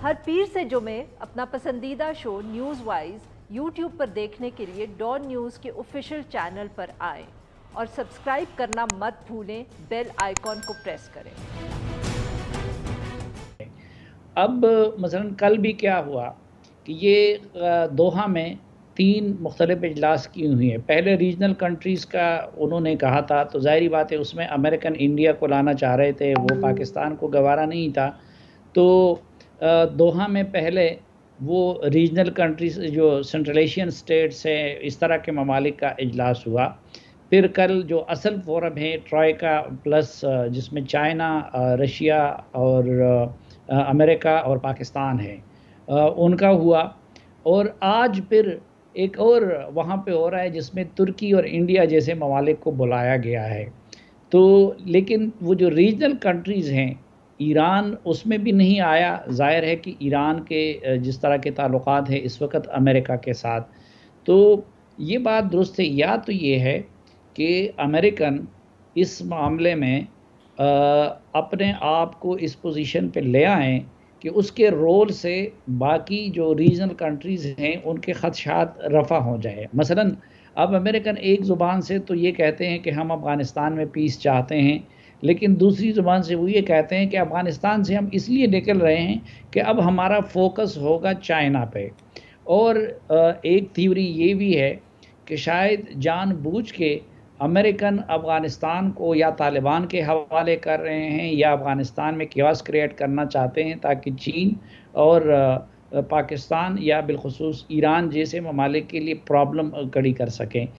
हर पीर से जुमे अपना पसंदीदा शो न्यूज़ वाइज यूट्यूब पर देखने के लिए डॉन न्यूज़ के ऑफिशियल चैनल पर आएं और सब्सक्राइब करना मत भूलें, बेल आइकॉन को प्रेस करें। अब मसलन कल भी क्या हुआ कि ये दोहा में 3 मुख्तलिफ इजलास की हुई हैं। पहले रीजनल कंट्रीज़ का उन्होंने कहा था, तो ज़ाहिर बात है उसमें अमेरिकन इंडिया को लाना चाह रहे थे, वो पाकिस्तान को गवारा नहीं था। तो दोहा में पहले वो रीजनल कंट्रीज़ जो सेंट्रल एशियन स्टेट्स हैं, इस तरह के ममालिक का इजलास हुआ। फिर कल जो असल फोरम है ट्राइका प्लस, जिसमें चाइना, रशिया और अमेरिका और पाकिस्तान है, उनका हुआ। और आज फिर एक और वहाँ पे हो रहा है जिसमें तुर्की और इंडिया जैसे ममालिक को बुलाया गया है। तो लेकिन वो जो रीजनल कंट्रीज़ हैं, ईरान उसमें भी नहीं आया। ज़ाहिर है कि ईरान के जिस तरह के ताल्लुकात हैं इस वक्त अमेरिका के साथ, तो ये बात दुरुस्त है। या तो ये है कि अमेरिकन इस मामले में अपने आप को इस पोजीशन पे ले आएँ कि उसके रोल से बाकी जो रीजनल कंट्रीज़ हैं उनके ख़दशात रफ़ा हो जाए। मसलन अब अमेरिकन एक ज़ुबान से तो ये कहते हैं कि हम अफ़गानिस्तान में पीस चाहते हैं, लेकिन दूसरी ज़ुबान से वो ये कहते हैं कि अफ़गानिस्तान से हम इसलिए निकल रहे हैं कि अब हमारा फ़ोकस होगा चाइना पे। और एक थ्योरी ये भी है कि शायद जानबूझ के अमेरिकन अफ़गानिस्तान को या तालिबान के हवाले कर रहे हैं या अफ़गानिस्तान में केओस क्रिएट करना चाहते हैं ताकि चीन और पाकिस्तान या बिलख़ुसूस ईरान जैसे ममालिक के लिए प्रॉब्लम खड़ी कर सकें।